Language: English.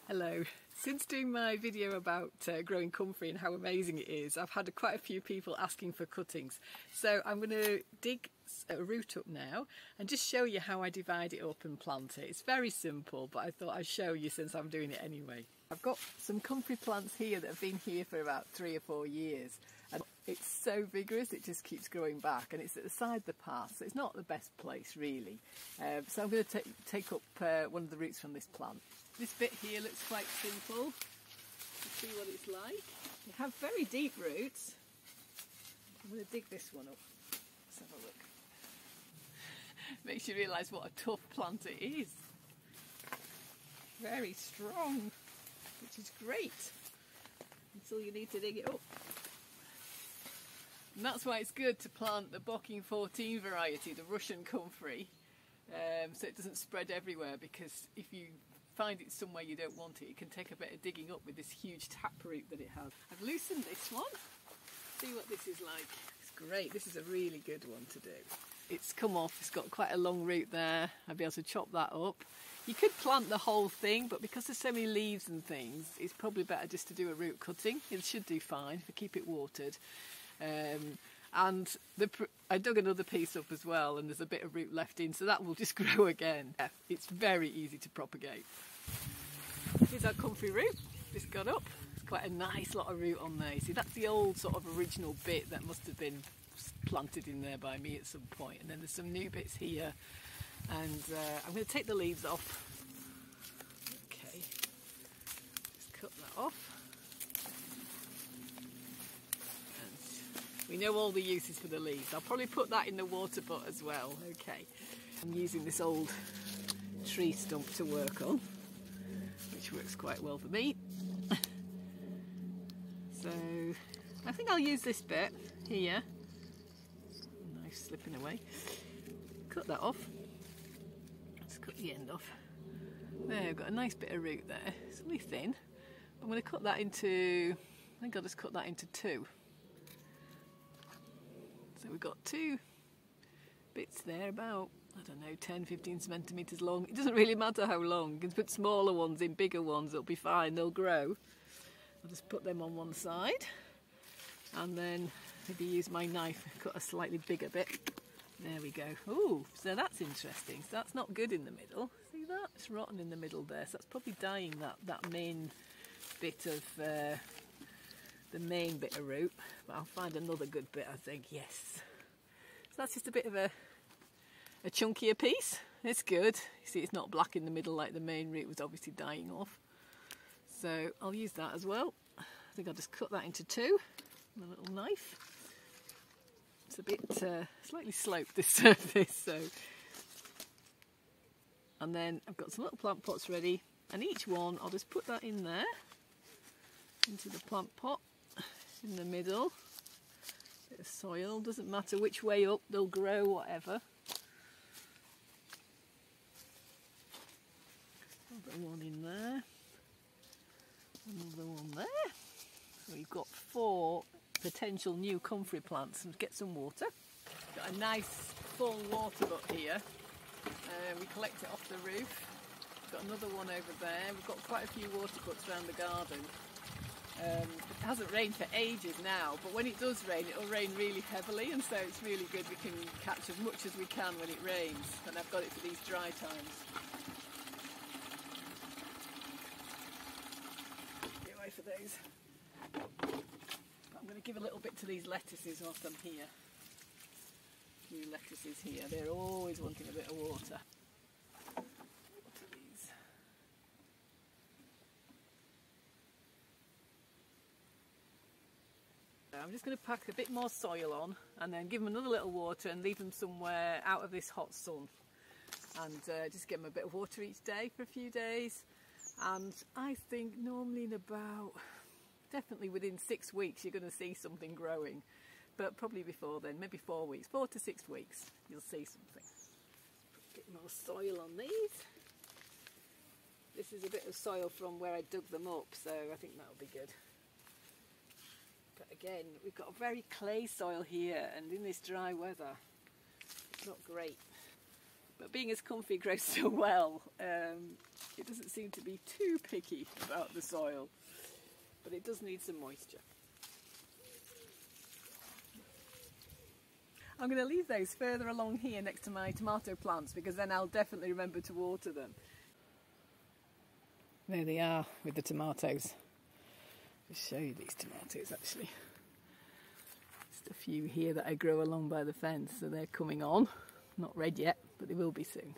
Hello. Since doing my video about growing comfrey and how amazing it is, I've had quite a few people asking for cuttings. So I'm going to dig a root up now and just show you how I divide it up and plant it. It's very simple, but I thought I'd show you since I'm doing it anyway. I've got some comfrey plants here that have been here for about 3 or 4 years. And it's so vigorous, it just keeps growing back, and it's at the side of the path, so it's not the best place really. So I'm going to take up one of the roots from this plant. This bit here looks quite simple. Let's see what it's like. They have very deep roots. I'm going to dig this one up. Let's have a look. Makes you realise what a tough plant it is. Very strong, which is great until you need to dig it up. And that's why it's good to plant the Bocking 14 variety, the Russian comfrey, so it doesn't spread everywhere, because if you find it somewhere you don't want it, it can take a bit of digging up with this huge taproot that it has. I've loosened this one. See what this is like. It's great. This is a really good one to do. It's come off. It's got quite a long root there. I'll be able to chop that up. You could plant the whole thing, but because there's so many leaves and things, it's probably better just to do a root cutting. It should do fine if you keep it watered. I dug another piece up as well, and there's a bit of root left in, so that will just grow again. It's very easy to propagate. Here's our comfrey root, just got up. It's quite a nice lot of root on there. You see, that's the old sort of original bit that must have been planted in there by me at some point, and then there's some new bits here, and I'm going to take the leaves off. Okay, just cut that off. We know all the uses for the leaves. I'll probably put that in the water pot as well. Okay. I'm using this old tree stump to work on, which works quite well for me. So I think I'll use this bit here. Knife slipping away. Cut that off. Let's cut the end off. There, I've got a nice bit of root there. It's really thin. I'm going to cut that into, I think I'll just cut that into 2. So we've got 2 bits there, about, I don't know, 10-15 centimetres long. It doesn't really matter how long. You can put smaller ones in bigger ones, it'll be fine, they'll grow. I'll just put them on one side, and then maybe use my knife, cut a slightly bigger bit. There we go. Ooh, so that's interesting. So that's not good in the middle. See that? It's rotten in the middle there. So that's probably dying that main bit of the main bit of root, but I'll find another good bit, I think. Yes. So that's just a bit of a chunkier piece. It's good. You see, it's not black in the middle like the main root was obviously dying off. So I'll use that as well. I think I'll just cut that into 2 with a little knife. It's a bit slightly sloped, this surface, so. And then I've got some little plant pots ready, and each one I'll just put that in there, into the plant pot. In the middle, bit of soil, doesn't matter which way up, they'll grow whatever. Another one in there, another one there. So we've got 4 potential new comfrey plants. And get some water. Got a nice full water butt here. We collect it off the roof. Got another one over there. We've got quite a few water butts around the garden. It hasn't rained for ages now, but when it does rain, it'll rain really heavily, and so it's really good. We can catch as much as we can when it rains, and I've got it for these dry times. Get away for those. I'm going to give a little bit to these lettuces whilst I'm here. A few lettuces here, they're always wanting a bit of water. I'm just going to pack a bit more soil on and then give them another little water and leave them somewhere out of this hot sun, and just give them a bit of water each day for a few days. And I think normally in about, definitely within 6 weeks, you're going to see something growing, but probably before then, maybe 4 weeks, 4 to 6 weeks, you'll see something. Get more soil on these. This is a bit of soil from where I dug them up, so I think that'll be good. But again, we've got a very clay soil here, and in this dry weather, it's not great. But being as Comfrey grows so well, it doesn't seem to be too picky about the soil. But it does need some moisture. I'm going to leave those further along here next to my tomato plants because then I'll definitely remember to water them. There they are with the tomatoes. I'll show you these tomatoes actually. Just a few here that I grow along by the fence, so they're coming on. Not red yet, but they will be soon.